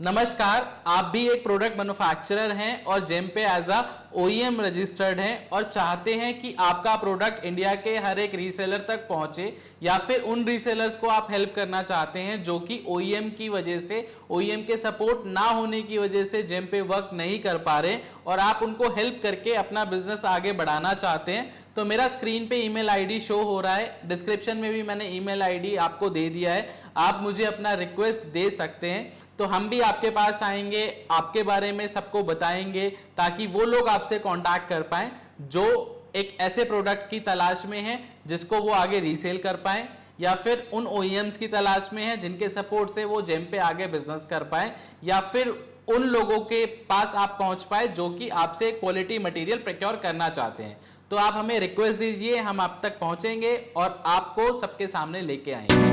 नमस्कार, आप भी एक प्रोडक्ट मैन्युफैक्चरर हैं और जेम पे एज अ ओईएम रजिस्टर्ड हैं और चाहते हैं कि आपका प्रोडक्ट इंडिया के हर एक रीसेलर तक पहुंचे, या फिर उन रीसेलर्स को आप हेल्प करना चाहते हैं जो कि ओईएम की वजह से, ओईएम के सपोर्ट ना होने की वजह से जेम पे वर्क नहीं कर पा रहे और आप उनको हेल्प करके अपना बिजनेस आगे बढ़ाना चाहते हैं, तो मेरा स्क्रीन पे ईमेल आईडी शो हो रहा है। डिस्क्रिप्शन में भी मैंने ईमेल आईडी आपको दे दिया है, आप मुझे अपना रिक्वेस्ट दे सकते हैं। तो हम भी आपके पास आएंगे, आपके बारे में सबको बताएंगे ताकि वो लोग आपसे कांटेक्ट कर पाएं जो एक ऐसे प्रोडक्ट की तलाश में हैं जिसको वो आगे रीसेल कर पाएं, या फिर उन ओईएम्स की तलाश में हैं जिनके सपोर्ट से वो जेम पे आगे बिजनेस कर पाएं, या फिर उन लोगों के पास आप पहुंच पाए जो कि आपसे क्वालिटी मटेरियल प्रोक्योर करना चाहते हैं। तो आप हमें रिक्वेस्ट दीजिए, हम आप तक पहुंचेंगे और आपको सबके सामने लेके आएंगे।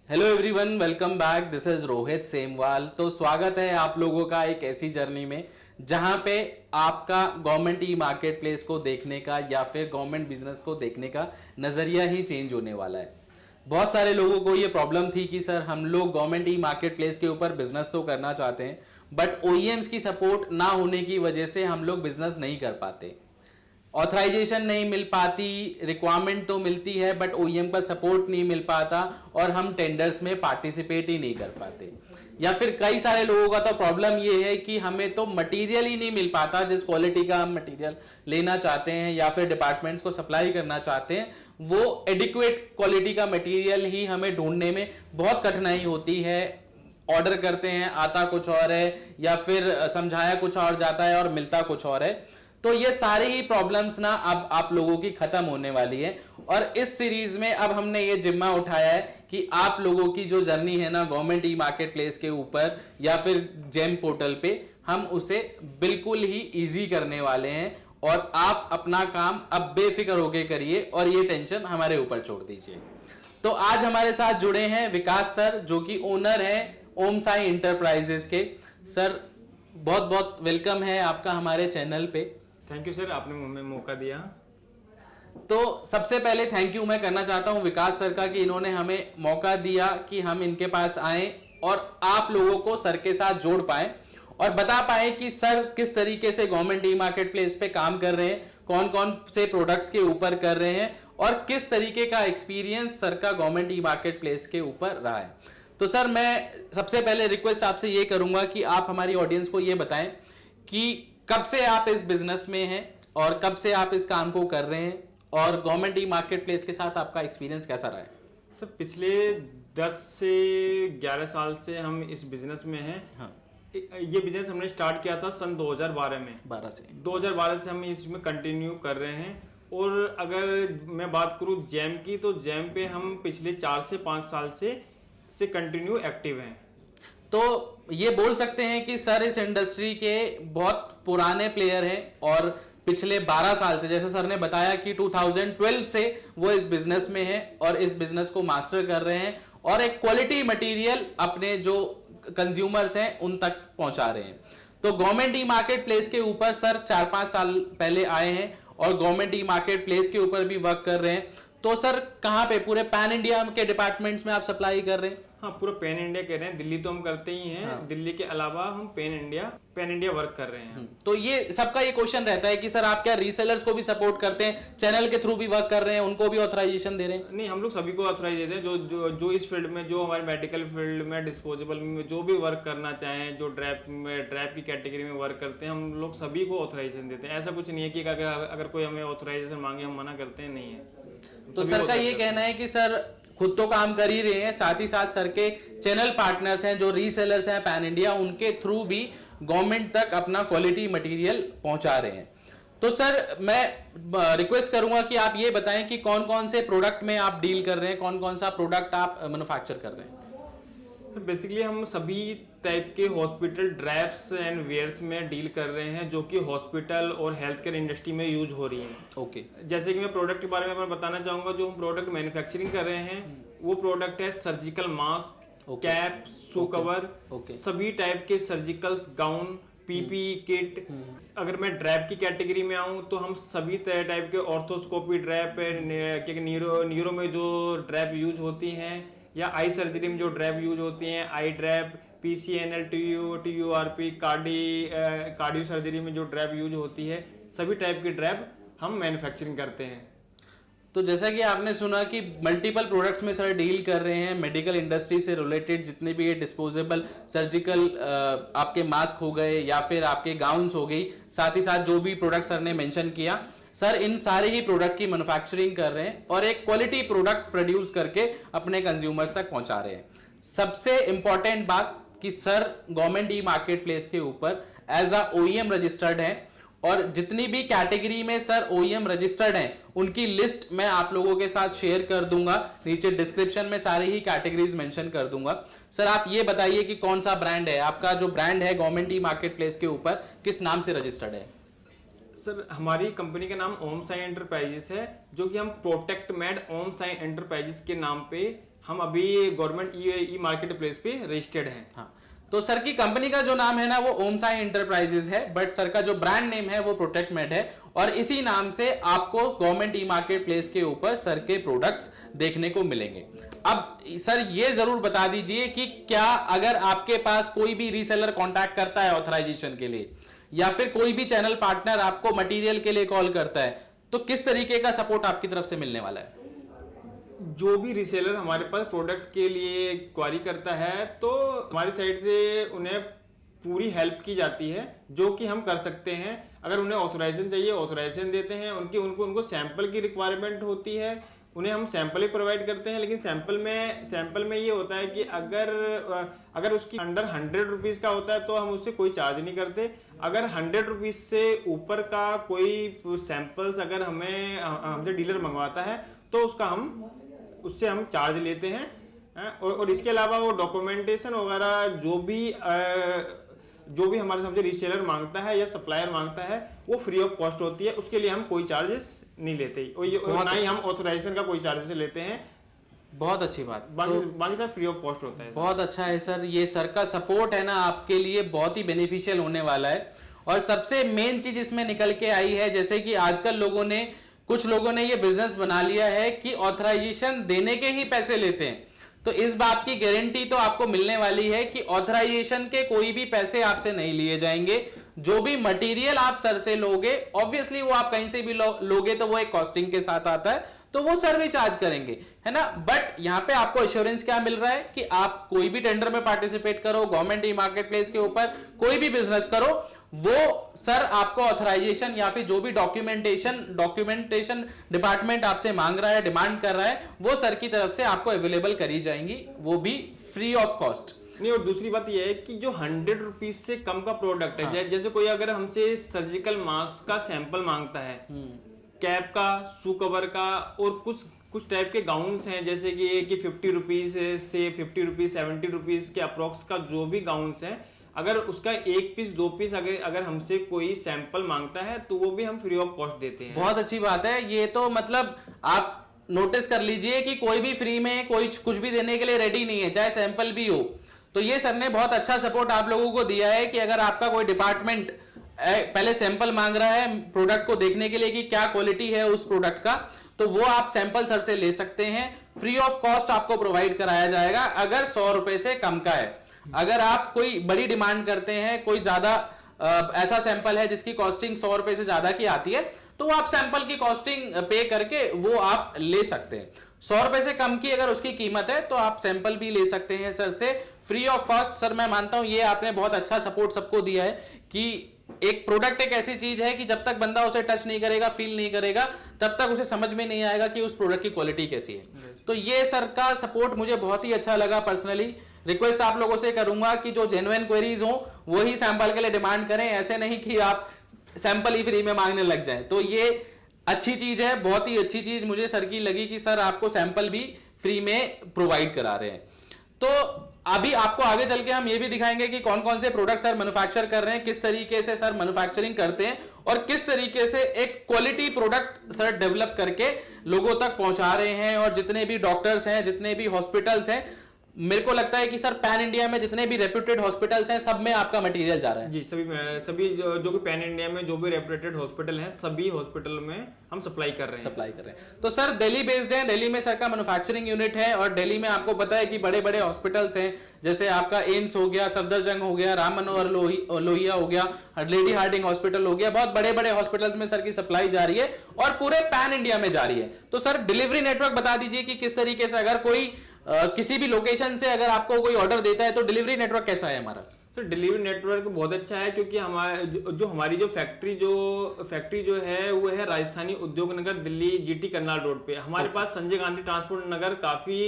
Hello everyone, welcome back. This is Rohit Semwal. तो स्वागत है आप लोगों का एक ऐसी जर्नी में जहां पे आपका गवर्नमेंट ई मार्केट प्लेस को देखने का या फिर गवर्नमेंट बिजनेस को देखने का नजरिया ही चेंज होने वाला है। बहुत सारे लोगों को ये प्रॉब्लम थी कि सर हम लोग गवर्नमेंट ई मार्केट प्लेस के ऊपर बिजनेस तो करना चाहते हैं, बट ओईएम्स की सपोर्ट ना होने की वजह से हम लोग बिजनेस नहीं कर पाते, ऑथराइजेशन नहीं मिल पाती, रिक्वायरमेंट तो मिलती है बट ओईएम का सपोर्ट नहीं मिल पाता और हम टेंडर्स में पार्टिसिपेट ही नहीं कर पाते। या फिर कई सारे लोगों का तो प्रॉब्लम ये है कि हमें तो मटेरियल ही नहीं मिल पाता जिस क्वालिटी का हम मटेरियल लेना चाहते हैं या फिर डिपार्टमेंट्स को सप्लाई करना चाहते हैं, वो एडिक्वेट क्वालिटी का मटेरियल ही हमें ढूंढने में बहुत कठिनाई होती है। ऑर्डर करते हैं, आता कुछ और है, या फिर समझाया कुछ और जाता है और मिलता कुछ और है। तो ये सारी ही प्रॉब्लम्स ना अब आप लोगों की खत्म होने वाली है और इस सीरीज में अब हमने ये जिम्मा उठाया है कि आप लोगों की जो जर्नी है ना गवर्नमेंट ई मार्केट प्लेस के ऊपर या फिर जेम पोर्टल पे, हम उसे बिल्कुल ही इजी करने वाले हैं और आप अपना काम अब बेफिक्र होके करिए और ये टेंशन हमारे ऊपर छोड़ दीजिए। तो आज हमारे साथ जुड़े हैं विकास सर, जो कि ओनर है ओम साई इंटरप्राइजेस के। सर बहुत बहुत वेलकम है आपका हमारे चैनल पे। थैंक यू सर, आपने हमें मौका दिया। तो सबसे पहले थैंक यू मैं करना चाहता हूं विकास सर का कि इन्होंने हमें मौका दिया कि हम इनके पास आए और आप लोगों को सर के साथ जोड़ पाए और बता पाए कि सर किस तरीके से गवर्नमेंट ई मार्केट प्लेस पे काम कर रहे हैं, कौन कौन से प्रोडक्ट्स के ऊपर कर रहे हैं और किस तरीके का एक्सपीरियंस सर का गवर्नमेंट ई मार्केट प्लेस के ऊपर रहा है। तो सर मैं सबसे पहले रिक्वेस्ट आपसे ये करूंगा कि आप हमारी ऑडियंस को ये बताएं कि कब से आप इस बिजनेस में हैं और कब से आप इस काम को कर रहे हैं और गवर्नमेंट ई मार्केट प्लेस के साथ आपका एक्सपीरियंस कैसा रहा है? सर पिछले 10 से 11 साल से हम इस बिजनेस में हैं। हाँ। ये बिजनेस हमने स्टार्ट किया था सन 2012 में। 2012 से हम इसमें कंटिन्यू कर रहे हैं। और अगर मैं बात करूं जैम की, तो जैम पे हम पिछले 4 से 5 साल से कंटिन्यू एक्टिव हैं। तो ये बोल सकते हैं कि सर इस इंडस्ट्री के बहुत पुराने प्लेयर हैं और पिछले 12 साल से, जैसे सर ने बताया कि 2012 से वो इस बिजनेस में है और इस बिजनेस को मास्टर कर रहे हैं और एक क्वालिटी मटेरियल अपने जो कंज्यूमर्स हैं उन तक पहुंचा रहे हैं। तो गवर्नमेंट ई मार्केट प्लेस के ऊपर सर 4-5 साल पहले आए हैं और गवर्नमेंट ई मार्केट प्लेस के ऊपर भी वर्क कर रहे हैं। तो सर कहां पे पूरे पैन इंडिया के डिपार्टमेंट्स में आप सप्लाई कर रहे हैं? हाँ, पूरा पैन इंडिया कह रहे हैं। दिल्ली तो हम करते ही हैं। हाँ। दिल्ली के अलावा हम पैन इंडिया वर्क कर रहे हैं। तो ये सबका ये क्वेश्चन रहता है कि सर आप क्या रीसेलर्स को भी सपोर्ट करते हैं, चैनल के थ्रू भी वर्क कर रहे हैं, उनको भी ऑथराइजेशन दे रहे हैं? नहीं, हम लोग सभी को ऑथराइज देते हैं जो इस फील्ड में, जो हमारे मेडिकल फील्ड में, डिस्पोजेबल में जो भी वर्क करना चाहें, जो ड्रैप की कैटेगरी में वर्क करते हैं, हम लोग सभी को ऑथराइजेशन देते हैं। ऐसा कुछ नहीं है कि अगर कोई हमें ऑथराइजेशन मांगे हम मना करते हैं, नहीं है। तो सर का ये कहना है कि सर खुद तो काम कर ही रहे हैं, साथ ही साथ सर के चैनल पार्टनर्स हैं जो रीसेलर्स हैं पैन इंडिया, उनके थ्रू भी गवर्नमेंट तक अपना क्वालिटी मटेरियल पहुंचा रहे हैं। तो सर मैं रिक्वेस्ट करूंगा कि आप ये बताएं कि कौन कौन से प्रोडक्ट में आप डील कर रहे हैं, कौन कौन सा प्रोडक्ट आप मैन्युफैक्चर कर रहे हैं? बेसिकली हम सभी टाइप के हॉस्पिटल ड्रैप्स एंड वेयर्स में डील कर रहे हैं जो कि हॉस्पिटल और हेल्थ केयर इंडस्ट्री में यूज हो रही हैं। ओके। जैसे कि मैं प्रोडक्ट के बारे में बताना चाहूंगा। जो हम प्रोडक्ट मैन्युफैक्चरिंग कर रहे हैं वो प्रोडक्ट है surgical mask, cap, shoe cover, सभी टाइप के सर्जिकल गाउन, पीपी किट। अगर मैं ड्रैप की कैटेगरी में आऊं तो हम सभी तरह टाइप के ऑर्थोस्कोपी ड्रैप, न्यूरो में जो ड्रैप यूज होती हैं, या आई सर्जरी में जो ड्रैप यूज होती हैं, आई ड्रैप, PCNL, TURP, कार्डियो सर्जरी में जो ड्रैप यूज होती है, सभी टाइप की ड्रैप हम मैन्युफैक्चरिंग करते हैं। तो जैसा कि आपने सुना कि मल्टीपल प्रोडक्ट्स में सर डील कर रहे हैं, मेडिकल इंडस्ट्री से रिलेटेड जितने भी ये डिस्पोजेबल सर्जिकल आपके मास्क हो गए या फिर आपके गाउन्स हो गई, साथ ही साथ जो भी प्रोडक्ट सर ने मेंशन किया, सर इन सारे ही प्रोडक्ट की मैन्युफैक्चरिंग कर रहे हैं और एक क्वालिटी प्रोडक्ट प्रोड्यूस करके अपने कंज्यूमर्स तक पहुंचा रहे हैं। सबसे इंपॉर्टेंट बात कि sir government e market place के ऊपर एज अ OEM रजिस्टर्ड है और जितनी भी कैटेगरी में सर OEM रजिस्टर्ड हैं उनकी लिस्ट मैं आप लोगों के साथ शेयर कर दूंगा, नीचे डिस्क्रिप्शन में सारी ही कैटेगरीज मेंशन कर दूंगा। सर आप ये बताइए कि कौन सा ब्रांड है आपका, जो ब्रांड है गवर्नमेंट ई मार्केट प्लेस के ऊपर किस नाम से रजिस्टर्ड है? सर हमारी कंपनी का नाम ओम साई एंटरप्राइजेस है, जो कि हम प्रोटेक्ट मेड ओम साई एंटरप्राइजेस के नाम पे हम अभी गवर्नमेंट ई मार्केट प्लेस पे रजिस्टर्ड हैं। हाँ, तो सर की कंपनी का जो नाम है ना वो ओम साई एंटरप्राइजेस है, बट सर का जो ब्रांड नेम है वो प्रोटेक्ट मेड है और इसी नाम से आपको गवर्नमेंट ई मार्केट प्लेस के ऊपर सर के प्रोडक्ट्स देखने को मिलेंगे। अब सर ये जरूर बता दीजिए कि क्या अगर आपके पास कोई भी रीसेलर कांटेक्ट करता है ऑथराइजेशन के लिए या फिर कोई भी चैनल पार्टनर आपको मटेरियल के लिए कॉल करता है तो किस तरीके का सपोर्ट आपकी तरफ से मिलने वाला है? जो भी रीसेलर हमारे पास प्रोडक्ट के लिए क्वारी करता है तो हमारी साइड से उन्हें पूरी हेल्प की जाती है, जो कि हम कर सकते हैं। अगर उन्हें ऑथराइजेशन चाहिए ऑथराइजेशन देते हैं, उनको सैंपल की रिक्वायरमेंट होती है, उन्हें हम सैंपल ही प्रोवाइड करते हैं। लेकिन सैंपल में ये होता है कि अगर उसकी अंडर 100 रुपीज़ का होता है तो हम उससे कोई चार्ज नहीं करते। अगर 100 रुपीज़ से ऊपर का कोई सैंपल्स अगर हमसे डीलर मंगवाता है तो उससे हम चार्ज लेते हैं। और इसके अलावा वो डॉक्यूमेंटेशन वगैरह जो भी हमारे हमसे रीसेलर मांगता है या सप्लायर मांगता है वो फ्री ऑफ कॉस्ट होती है, उसके लिए हम कोई चार्जेस नहीं लेते और ना ही हम ऑथराइजेशन का कोई चार्जेस लेते हैं। बहुत अच्छी बात, बाकी सब फ्री ऑफ कॉस्ट होता है। बहुत अच्छा है सर, ये सर का सपोर्ट है ना आपके लिए बहुत ही बेनिफिशियल होने वाला है। और सबसे मेन चीज इसमें निकल के आई है, जैसे कि आजकल कुछ लोगों ने ये बिजनेस बना लिया है कि ऑथराइजेशन देने के ही पैसे लेते हैं, तो इस बात की गारंटी तो आपको मिलने वाली है कि ऑथराइजेशन के कोई भी पैसे आपसे नहीं लिए जाएंगे। जो भी मटेरियल आप सर से लोगे, ऑब्वियसली वो आप कहीं से भी लोगे तो वो एक कॉस्टिंग के साथ आता है, तो वो सर भी चार्ज करेंगे, है ना। बट यहाँ पे आपको एश्योरेंस क्या मिल रहा है कि आप कोई भी टेंडर में पार्टिसिपेट करो, गवर्नमेंट ई मार्केट प्लेस के ऊपर कोई भी बिजनेस करो, वो सर आपको ऑथराइजेशन या फिर जो भी डॉक्यूमेंटेशन डिपार्टमेंट आपसे मांग रहा है, डिमांड कर रहा है, वो सर की तरफ से आपको अवेलेबल करी जाएंगी, वो भी फ्री ऑफ कॉस्ट। नहीं, और दूसरी बात यह है कि जो 100 रुपीज से कम का प्रोडक्ट है, हाँ। जैसे कोई अगर हमसे सर्जिकल मास्क का सैंपल मांगता है, कैप का, शू कवर का, और कुछ टाइप के गाउन्स हैं जैसे कि 50 रुपीज से 50 रुपीज 70 रुपीज के अप्रोक्स का जो भी गाउन्स है, अगर उसका 1 पीस 2 पीस अगर हमसे कोई सैंपल मांगता है तो वो भी हम फ्री ऑफ कॉस्ट देते हैं। बहुत अच्छी बात है, ये तो मतलब आप नोटिस कर लीजिए कि कोई भी फ्री में कोई कुछ भी देने के लिए रेडी नहीं है, चाहे सैंपल भी हो। तो ये सर ने बहुत अच्छा सपोर्ट आप लोगों को दिया है कि अगर आपका कोई डिपार्टमेंट पहले सैंपल मांग रहा है प्रोडक्ट को देखने के लिए कि क्या क्वालिटी है उस प्रोडक्ट का, तो वो आप सैंपल सर से ले सकते हैं, फ्री ऑफ कॉस्ट आपको प्रोवाइड कराया जाएगा अगर 100 रुपए से कम का है। अगर आप कोई बड़ी डिमांड करते हैं, कोई ज्यादा ऐसा सैंपल है जिसकी कॉस्टिंग 100 रुपए से ज्यादा की आती है, तो आप सैंपल की कॉस्टिंग पे करके वो आप ले सकते हैं। 100 रुपए से कम की अगर उसकी कीमत है तो आप सैंपल भी ले सकते हैं सर से फ्री ऑफ कॉस्ट। सर मैं मानता हूं ये आपने बहुत अच्छा सपोर्ट सबको दिया है कि एक प्रोडक्ट एक ऐसी चीज है कि जब तक बंदा उसे टच नहीं करेगा, फील नहीं करेगा, तब तक उसे समझ में नहीं आएगा कि उस प्रोडक्ट की क्वालिटी कैसी है। तो ये सर का सपोर्ट मुझे बहुत ही अच्छा लगा। पर्सनली रिक्वेस्ट आप लोगों से करूंगा कि जो जेन्युइन क्वेरीज हो वही सैंपल के लिए डिमांड करें, ऐसे नहीं कि आप सैंपल ही फ्री में मांगने लग जाएं। तो ये अच्छी चीज है, बहुत ही अच्छी चीज मुझे सर की लगी कि सर आपको सैंपल भी फ्री में प्रोवाइड करा रहे हैं। तो अभी आपको आगे चल के हम ये भी दिखाएंगे कि कौन कौन से प्रोडक्ट सर मैन्युफैक्चर कर रहे हैं, किस तरीके से सर मैन्युफैक्चरिंग करते हैं और किस तरीके से एक क्वालिटी प्रोडक्ट सर डेवलप करके लोगों तक पहुंचा रहे हैं। और जितने भी डॉक्टर्स हैं, जितने भी हॉस्पिटल्स हैं, मेरे को लगता है कि सर पैन इंडिया में जितने भी रेप्यूटेड हॉस्पिटल्स हैं सब में आपका मटेरियल जा रहा है। जी, सभी जो कि पैन इंडिया में जो भी रेप्यूटेड हॉस्पिटल हैं सभी हॉस्पिटल में हम सप्लाई कर रहे हैं। तो सर दिल्ली बेस्ड है, दिल्ली में सर का मैन्युफैक्चरिंग यूनिट है और दिल्ली में आपको पता है कि बड़े बड़े हॉस्पिटल्स हैं, जैसे आपका एम्स हो गया, सफदरजंग हो गया, राम मनोहर लोहिया हो गया, लेडी हार्डिंग हॉस्पिटल हो गया, बहुत बड़े बड़े हॉस्पिटल्स में सर की सप्लाई जा रही है और पूरे पैन इंडिया में जा रही है। तो सर डिलीवरी नेटवर्क बता दीजिए कि किस तरीके से अगर कोई किसी भी लोकेशन से अगर आपको कोई ऑर्डर देता है तो डिलीवरी नेटवर्क कैसा है हमारा? सर डिलीवरी नेटवर्क बहुत अच्छा है, क्योंकि हमारी जो फैक्ट्री जो है वो है राजस्थानी उद्योग नगर दिल्ली जीटी करनाल रोड पे। हमारे पास संजय गांधी ट्रांसपोर्ट नगर काफी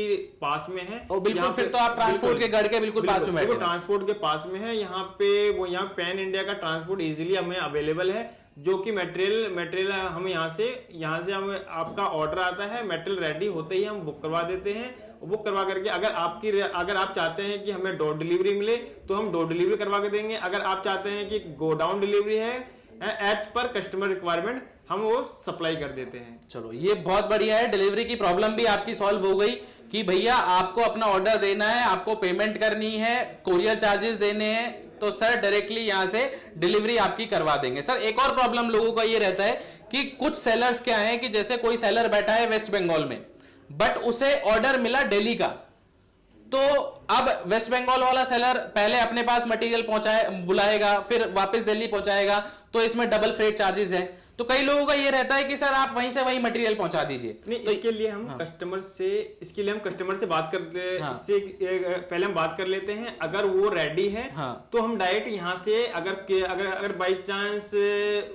पास में है। और बिल्कुल फिर तो आप ट्रांसपोर्ट के गढ़ के बिल्कुल पास में बैठे हैं। ट्रांसपोर्ट के पास में है। यहाँ पैन इंडिया का ट्रांसपोर्ट इजीली हमें अवेलेबल है, जो कि मटेरियल हम यहाँ से हम आपका ऑर्डर आता है, मटेरियल रेडी होते ही हम बुक करवा देते हैं। बुक करवा करके अगर आप चाहते हैं कि हमें डोर डिलीवरी मिले तो हम डोर डिलीवरी करवा के देंगे। अगर आप चाहते हैं कि गोडाउन डिलीवरी है एज पर कस्टमर रिक्वायरमेंट हम वो सप्लाई कर देते हैं। चलो ये बहुत बढ़िया है, डिलीवरी की प्रॉब्लम भी आपकी सॉल्व हो गई कि भैया आपको अपना ऑर्डर देना है, आपको पेमेंट करनी है, कोरियर चार्जेस देने हैं, तो सर डायरेक्टली यहां से डिलीवरी आपकी करवा देंगे। सर एक और प्रॉब्लम लोगों का ये रहता है कि कुछ सेलर्स क्या है कि जैसे कोई सेलर बैठा है वेस्ट बंगाल में बट उसे ऑर्डर मिला दिल्ली का, तो अब वेस्ट बंगाल वाला सेलर पहले अपने पास मटेरियल बुलाएगा, फिर वापस दिल्ली पहुंचाएगा, तो इसमें डबल फ्रेट चार्जेस हैं। तो कई लोगों का ये रहता है कि सर आप वहीं से वहीं मटेरियल पहुंचा दीजिए। नहीं, तो इसके लिए हम कस्टमर से बात करते हैं। इससे पहले हम बात कर लेते हैं, अगर वो रेडी है तो हम डायरेक्ट यहाँ से अगर बाई चांस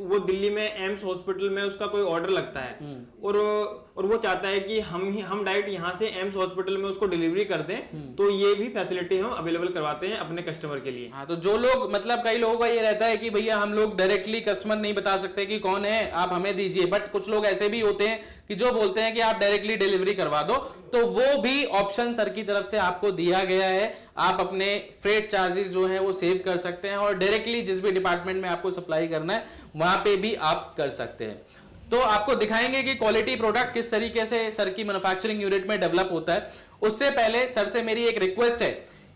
वो दिल्ली में एम्स हॉस्पिटल में उसका कोई ऑर्डर लगता है और वो चाहता है कि हम डायरेक्ट यहाँ से एम्स हॉस्पिटल में उसको डिलीवरी कर दें, तो ये भी फैसिलिटी हम अवेलेबल करवाते हैं अपने कस्टमर के लिए। हाँ, तो जो लोग मतलब कई लोगों का ये रहता है कि भैया हम लोग डायरेक्टली कस्टमर नहीं बता सकते कि कौन है, आप हमें दीजिए, बट कुछ लोग ऐसे भी होते हैं कि जो बोलते हैं कि आप डायरेक्टली डिलीवरी करवा दो, तो वो भी ऑप्शन सर की तरफ से आपको दिया गया है। आप अपने फ्रेट चार्जेस जो है वो सेव कर सकते हैं और डायरेक्टली जिस भी डिपार्टमेंट में आपको सप्लाई करना है वहां पे भी आप कर सकते हैं। तो आपको दिखाएंगे कि क्वालिटी प्रोडक्ट किस तरीके से सर की मैन्युफैक्चरिंग यूनिट में डेवलप होता है। उससे पहले सर से मेरी एक रिक्वेस्ट है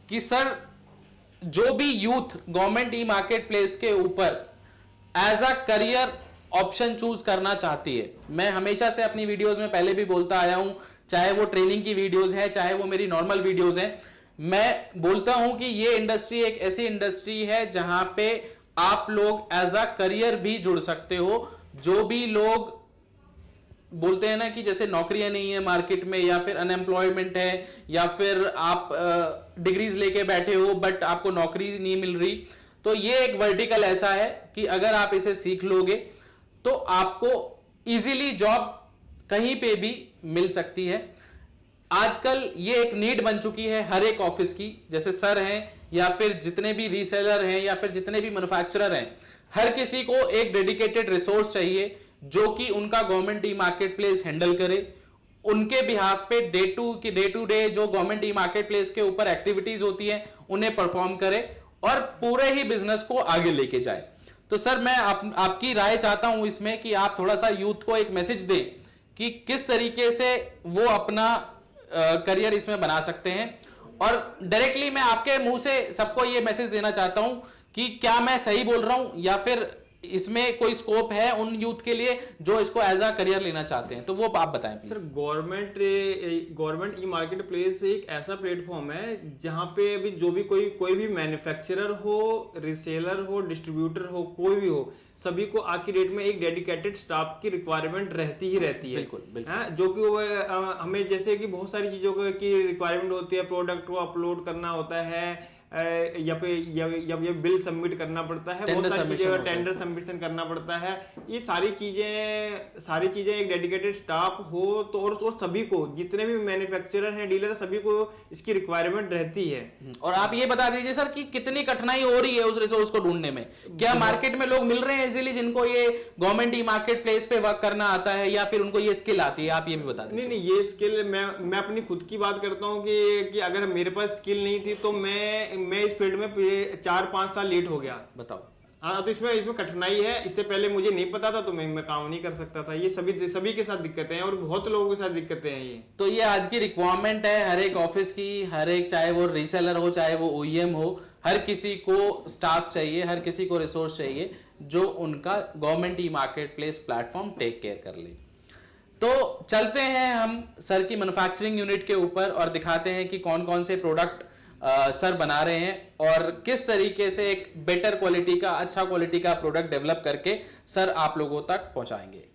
कि सर जो भी youth government e market place के ऊपर as a career option choose करना चाहती है, मैं हमेशा से अपनी वीडियोस में पहले भी बोलता आया हूं, चाहे वो ट्रेनिंग की वीडियोस है, चाहे वो मेरी नॉर्मल वीडियोस हैं, मैं बोलता हूं कि ये इंडस्ट्री एक ऐसी इंडस्ट्री है जहां पे आप लोग एज अ करियर भी जुड़ सकते हो। जो भी लोग बोलते हैं ना कि जैसे नौकरियां नहीं है मार्केट में, या फिर अनएम्प्लॉयमेंट है, या फिर आप डिग्रीज लेके बैठे हो बट आपको नौकरी नहीं मिल रही, तो ये एक वर्टिकल ऐसा है कि अगर आप इसे सीख लोगे तो आपको इजीली जॉब कहीं पे भी मिल सकती है। आजकल ये एक नीड बन चुकी है हर एक ऑफिस की, जैसे सर हैं या फिर जितने भी रीसेलर हैं या फिर जितने भी मैन्युफैक्चरर हैं, हर किसी को एक डेडिकेटेड रिसोर्स चाहिए जो कि उनका government e market place handle करे, उनके बिहाफ पे डे टू डे जो गवर्नमेंट ई मार्केट प्लेस के ऊपर एक्टिविटीज होती है उन्हें परफॉर्म करे और पूरे ही बिजनेस को आगे लेके जाए। तो सर मैं आपकी राय चाहता हूं इसमें कि आप थोड़ा सा यूथ को एक मैसेज दें कि किस तरीके से वो अपना करियर इसमें बना सकते हैं। और डायरेक्टली मैं आपके मुंह से सबको ये मैसेज देना चाहता हूं कि क्या मैं सही बोल रहा हूं या फिर इसमें कोई स्कोप है उन यूथ के लिए जो इसको एज अ करियर लेना चाहते हैं, तो वो आप बताएं please. Sir government e market place एक ऐसा प्लेटफॉर्म है जहां पे अभी जो भी कोई भी मैन्युफैक्चरर हो, रिसेलर हो, डिस्ट्रीब्यूटर हो, कोई भी हो, सभी को आज की डेट में एक डेडिकेटेड स्टाफ की रिक्वायरमेंट रहती ही रहती है। बिल्कुल। जो कि वो हमें जैसे कि बहुत सारी चीजों की रिक्वायरमेंट होती है, प्रोडक्ट को अपलोड करना होता है या बिल सबमिट करना पड़ता है, बहुत सारी चीजें, टेंडर सबमिशन करना पड़ता है, ये सारी चीजें एक डेडिकेटेड स्टाफ हो तो और सभी को, जितने भी मैन्युफैक्चरर हैं, डीलर, सभी को इसकी रिक्वायरमेंट रहती है। और आप ये बता दीजिए सर कि कितनी कठिनाई हो रही है उस रिसोर्स को ढूंढने में, क्या मार्केट में लोग मिल रहे हैं इजीली जिनको ये गवर्नमेंट ई मार्केट प्लेस पे वर्क करना आता है या फिर उनको ये स्किल आती है, आप ये भी बता दीजिए। नहीं, ये स्किल मैं अपनी खुद की बात करता हूँ कि अगर मेरे पास स्किल नहीं थी तो मैं इस फील्ड में 4-5 साल लेट हो गया। बताओ। हाँ, तो इसमें कठिनाई है। इससे पहले मुझे नहीं पता था तो मैं काम नहीं कर सकता था। ये सभी के साथ दिक्कतें हैं और बहुत लोगों के साथ दिक्कतें हैं ये। तो ये आज की रिक्वायरमेंट है हर एक ऑफिस की, हर एक, चाहे वो रीसेलर हो चाहे वो ओईएम हो, हर किसी को स्टाफ चाहिए, हर किसी को रिसोर्स चाहिए जो उनका government e market place platform take care कर ले। तो चलते हैं हम सर की मैन्युफैक्चरिंग यूनिट के ऊपर और दिखाते हैं कि कौन कौन से प्रोडक्ट सर बना रहे हैं और किस तरीके से एक बेटर क्वालिटी का, अच्छा क्वालिटी का प्रोडक्ट डेवलप करके सर आप लोगों तक पहुंचाएंगे।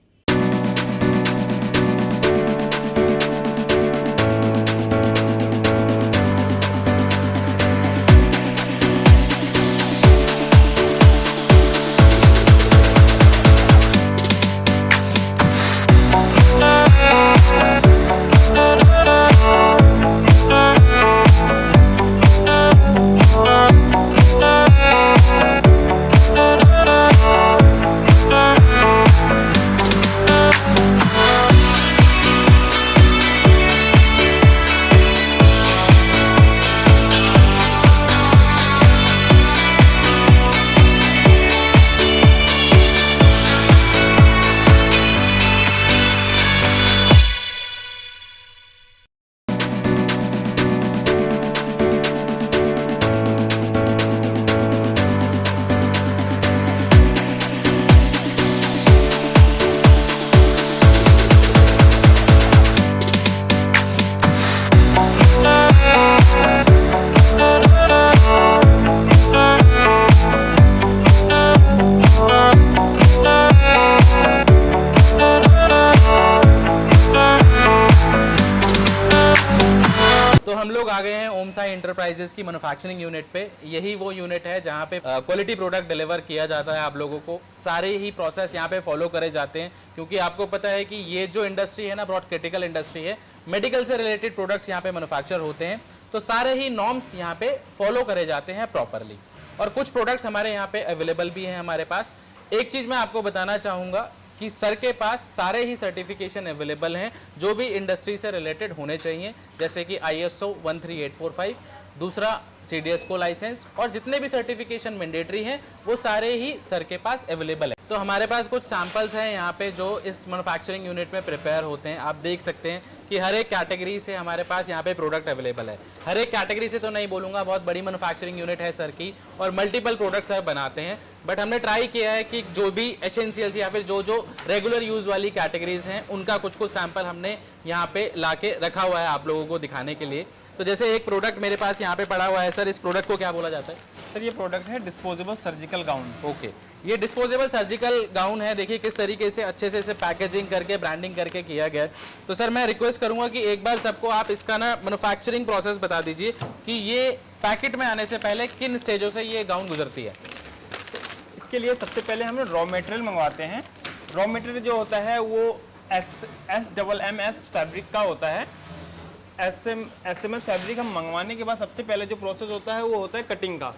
हम लोग आ गए हैं ओम साई एंटरप्राइजेस की मैन्युफैक्चरिंग यूनिट पे। यही वो यूनिट है जहाँ पे क्वालिटी प्रोडक्ट डिलीवर किया जाता है आप लोगों को। सारे ही प्रोसेस यहाँ पे फॉलो करे जाते हैं क्योंकि आपको पता है कि ये जो इंडस्ट्री है ना, बहुत क्रिटिकल इंडस्ट्री है। मेडिकल से रिलेटेड प्रोडक्ट्स यहाँ पे मैन्युफैक्चर होते हैं, तो सारे ही नॉर्म्स यहाँ पे फॉलो करे जाते हैं प्रॉपरली। और कुछ प्रोडक्ट्स हमारे यहाँ पे अवेलेबल भी हैं हमारे पास। एक चीज़ मैं आपको बताना चाहूँगा कि सर के पास सारे ही सर्टिफिकेशन अवेलेबल हैं जो भी इंडस्ट्री से रिलेटेड होने चाहिए, जैसे कि ISO 13845, दूसरा CDSCO लाइसेंस, और जितने भी सर्टिफिकेशन मैंडेटरी हैं वो सारे ही सर के पास अवेलेबल है। तो हमारे पास कुछ सैंपल्स हैं यहाँ पे जो इस मैन्युफैक्चरिंग यूनिट में प्रिपेयर होते हैं। आप देख सकते हैं कि हर एक कैटेगरी से हमारे पास यहाँ पे प्रोडक्ट अवेलेबल है। हर एक कैटेगरी से तो नहीं बोलूँगा, बहुत बड़ी मैन्युफैक्चरिंग यूनिट है सर की और मल्टीपल प्रोडक्ट्स सर बनाते हैं, बट हमने ट्राई किया है कि जो भी एसेंशियल्स या फिर जो जो रेगुलर यूज़ वाली कैटेगरीज हैं उनका कुछ कुछ सैंपल हमने यहाँ पे ला के रखा हुआ है आप लोगों को दिखाने के लिए। तो जैसे एक प्रोडक्ट मेरे पास यहाँ पे पड़ा हुआ है सर, इस प्रोडक्ट को क्या बोला जाता है? सर ये प्रोडक्ट है डिस्पोजेबल सर्जिकल गाउन। ओके, ये डिस्पोजेबल सर्जिकल गाउन है। देखिए किस तरीके से अच्छे से इसे पैकेजिंग करके, ब्रांडिंग करके किया गया है। तो सर मैं रिक्वेस्ट करूंगा कि एक बार सबको आप इसका ना मैन्युफैक्चरिंग प्रोसेस बता दीजिए कि ये पैकेट में आने से पहले किन स्टेजों से ये गाउन गुजरती है। इसके लिए सबसे पहले हम रॉ मटेरियल मंगवाते हैं। रॉ मटेरियल जो होता है वो SMMS फैब्रिक का होता है। SMS फैब्रिक हम मंगवाने के बाद सबसे पहले जो प्रोसेस होता है वो होता है कटिंग का।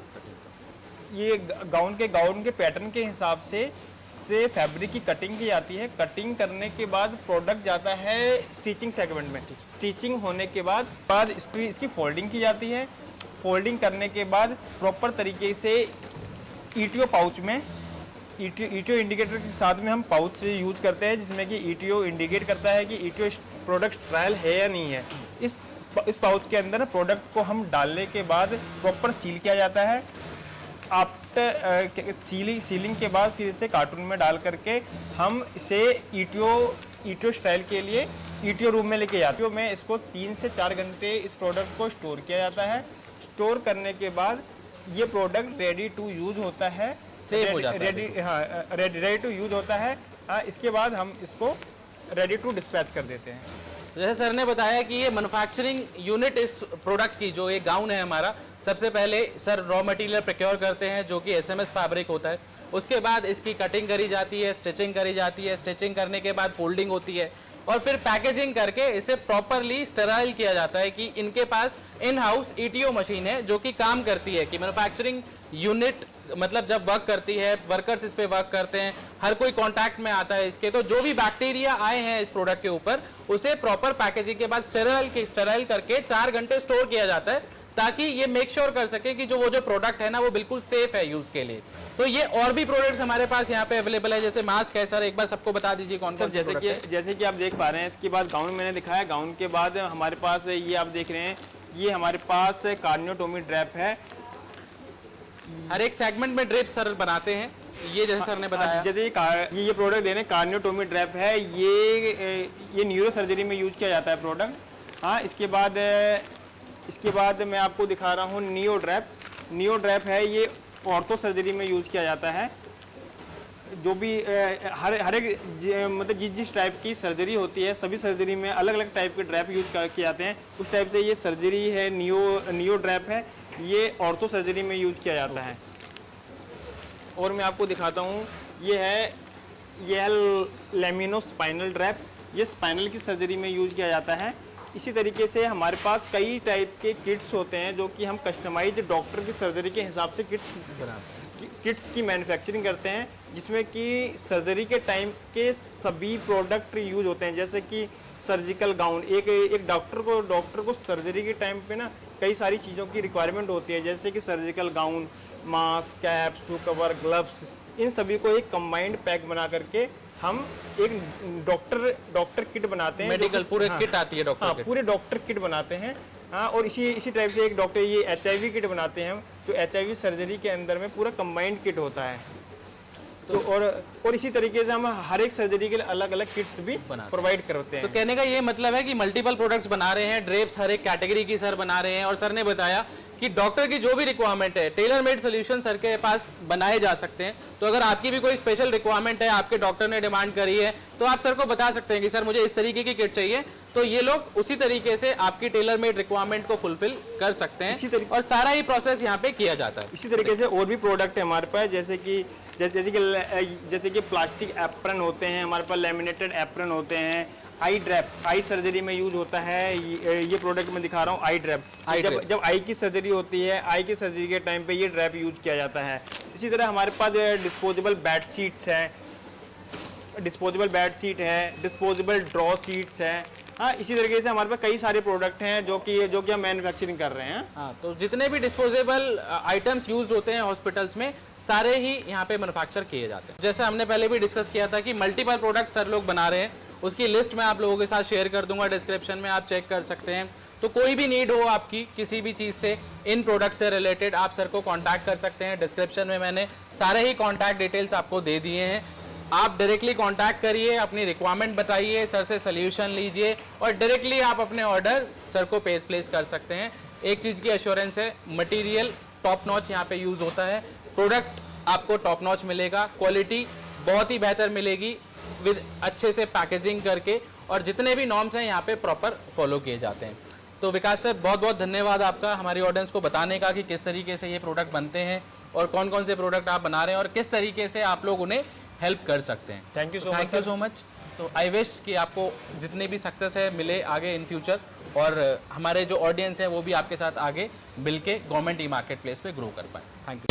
ये गाउन के पैटर्न के हिसाब से फैब्रिक की कटिंग की जाती है। कटिंग करने के बाद प्रोडक्ट जाता है स्टिचिंग सेगमेंट में। स्टिचिंग होने के बाद इसकी फोल्डिंग की जाती है। फोल्डिंग करने के बाद प्रॉपर तरीके से ETO पाउच में, ETO इंडिकेटर के साथ में हम पाउच यूज करते हैं जिसमें कि ETO इंडिकेट करता है कि ETO प्रोडक्ट ट्रायल है या नहीं है। इस पाउच के अंदर प्रोडक्ट को हम डालने के बाद प्रॉपर सील किया जाता है। आफ्टर सीलिंग के बाद फिर इसे कार्टून में डाल करके हम इसे ETO स्टाइल के लिए ETO रूम में लेके जाते हैं। में इसको 3 से 4 घंटे इस प्रोडक्ट को स्टोर किया जाता है। स्टोर करने के बाद ये प्रोडक्ट रेडी टू यूज होता है, सेफ हो जाता है। रेडी टू यूज होता है। इसके बाद हम इसको रेडी टू डिस्पैच कर देते हैं। जैसे सर ने बताया कि ये मैन्युफैक्चरिंग यूनिट इस प्रोडक्ट की, जो ये गाउन है हमारा, सबसे पहले सर रॉ मटेरियल प्रोक्योर करते हैं जो कि SMS फैब्रिक होता है। उसके बाद इसकी कटिंग करी जाती है, स्टिचिंग करी जाती है। स्टिचिंग करने के बाद फोल्डिंग होती है और फिर पैकेजिंग करके इसे प्रॉपरली स्टेराइल किया जाता है कि इनके पास इन हाउस ETO मशीन है जो कि काम करती है कि मैन्युफैक्चरिंग यूनिट मतलब जब वर्क करती है, वर्कर्स इस पे वर्क करते हैं, हर कोई कांटेक्ट में आता है इसके, तो जो भी बैक्टीरिया आए हैं इस प्रोडक्ट के ऊपर उसे प्रॉपर पैकेजिंग के बाद स्टेराइल करके 4 घंटे स्टोर किया जाता है ताकि ये मेक श्योर कर सके कि वो जो प्रोडक्ट है ना वो बिल्कुल सेफ है यूज के लिए। तो ये और भी प्रोडक्ट्स हमारे पास यहाँ पे अवेलेबल है, जैसे मास्क है सर, एक बार सबको बता दीजिए कौन कौन से प्रोडक्ट है। जैसे कि आप देख पा रहे हैं, इसके बाद गाउन मैंने दिखाया, गाउन के बाद हमारे पास ये आप देख रहे हैं, ये हमारे पास कार्नियोटोमी ड्रैप है। हर एक सेगमेंट में ड्रिप सर बनाते हैं, ये जैसे सर ने बताया। जैसे ये प्रोडक्ट देने कार्नियोटोमी ड्रैप है, ये न्यूरो सर्जरी में यूज किया जाता है प्रोडक्ट। हाँ, इसके बाद मैं आपको दिखा रहा हूँ नियो ड्रैप है, ये ऑर्थो सर्जरी में यूज किया जाता है। जो भी हर एक मतलब जिस टाइप की सर्जरी होती है, सभी सर्जरी में अलग अलग टाइप के ड्रैप यूज किए जाते हैं। उस टाइप से ये सर्जरी है, नियो ड्रैप है, ये ऑर्थो सर्जरी में यूज किया जाता है। और मैं आपको दिखाता हूँ, ये है लैमिनो स्पाइनल ड्रैप, ये स्पाइनल की सर्जरी में यूज किया जाता है। इसी तरीके से हमारे पास कई टाइप के किट्स होते हैं जो कि हम कस्टमाइज डॉक्टर की सर्जरी के हिसाब से किट्स की मैन्युफैक्चरिंग करते हैं, जिसमें कि सर्जरी के टाइम के सभी प्रोडक्ट यूज होते हैं। जैसे कि सर्जिकल गाउन, एक डॉक्टर को सर्जरी के टाइम पे ना कई सारी चीज़ों की रिक्वायरमेंट होती है, जैसे कि surgical gown, mask, cap, shoe cover, gloves, इन सभी को एक कंबाइंड पैक बना करके हम एक डॉक्टर किट बनाते हैं। मेडिकल पूरे किट आती है डॉक्टर। हाँ, पूरे डॉक्टर किट बनाते हैं। हाँ, और इसी टाइप से एक डॉक्टर ये HIV किट बनाते हैं, तो HIV सर्जरी के अंदर में पूरा कंबाइंड किट होता है। तो और इसी तरीके से हम हर एक सर्जरी के लिए अलग अलग किट्स भी प्रोवाइड करते हैं। तो कहने का ये मतलब है कि मल्टीपल प्रोडक्ट्स बना रहे हैं, ड्रेप्स हर एक कैटेगरी की सर बना रहे हैं। और सर ने बताया कि डॉक्टर की जो भी रिक्वायरमेंट है, टेलर मेड सोल्यूशन सर के पास बनाए जा सकते हैं। तो अगर आपकी भी कोई स्पेशल रिक्वायरमेंट है, आपके डॉक्टर ने डिमांड करी है, तो आप सर को बता सकते हैं कि सर मुझे इस तरीके की किट चाहिए, तो ये लोग उसी तरीके से आपकी टेलर मेड रिक्वायरमेंट को फुलफिल कर सकते हैं। और सारा ही प्रोसेस यहाँ पे किया जाता है। इसी तरीके से और भी प्रोडक्ट है हमारे पास, जैसे कि प्लास्टिक एप्रन होते हैं हमारे पास, लैमिनेटेड एप्रन होते हैं। आई ड्रैप, आई सर्जरी में यूज होता है। ये प्रोडक्ट मैं दिखा रहा हूँ, आई ड्रैप। जब आई की सर्जरी होती है, आई की सर्जरी के टाइम पे ये ड्रैप यूज किया जाता है। इसी तरह हमारे पास डिस्पोजेबल बेड शीट है, डिस्पोजेबल ड्रॉ शीट्स है। हाँ, इसी तरीके से हमारे पास कई सारे प्रोडक्ट हैं जो कि हम मैन्युफैक्चरिंग कर रहे हैं। हाँ, तो जितने भी डिस्पोजेबल आइटम्स यूज होते हैं हॉस्पिटल्स में, सारे ही यहाँ पे मैन्युफैक्चर किए जाते हैं। जैसे हमने पहले भी डिस्कस किया था कि मल्टीपल प्रोडक्ट सर लोग बना रहे हैं, उसकी लिस्ट मैं आप लोगों के साथ शेयर कर दूंगा डिस्क्रिप्शन में, आप चेक कर सकते हैं। तो कोई भी नीड हो आपकी किसी भी चीज़ से, इन प्रोडक्ट से रिलेटेड, आप सर को कांटेक्ट कर सकते हैं। डिस्क्रिप्शन में मैंने सारे ही कांटेक्ट डिटेल्स आपको दे दिए हैं। आप डायरेक्टली कांटेक्ट करिए, अपनी रिक्वायरमेंट बताइए, सर से सोल्यूशन लीजिए और डायरेक्टली आप अपने ऑर्डर सर को प्लेस कर सकते हैं। एक चीज़ की एश्योरेंस है, मटेरियल टॉप नॉच यहाँ पे यूज़ होता है, प्रोडक्ट आपको टॉप नॉच मिलेगा, क्वालिटी बहुत ही बेहतर मिलेगी विद अच्छे से पैकेजिंग करके, और जितने भी नॉर्म्स हैं यहाँ पे प्रॉपर फॉलो किए जाते हैं। तो विकास सर, बहुत बहुत धन्यवाद आपका हमारी ऑडियंस को बताने का कि किस तरीके से ये प्रोडक्ट बनते हैं और कौन कौन से प्रोडक्ट आप बना रहे हैं और किस तरीके से आप लोग उन्हें हेल्प कर सकते हैं। Thank you so much. तो आई विश कि आपको जितनी भी सक्सेस है मिले आगे इन फ्यूचर, और हमारे जो ऑडियंस है वो भी आपके साथ आगे मिलके गवर्नमेंट ई मार्केट प्लेस पे ग्रो कर पाए। Thank you.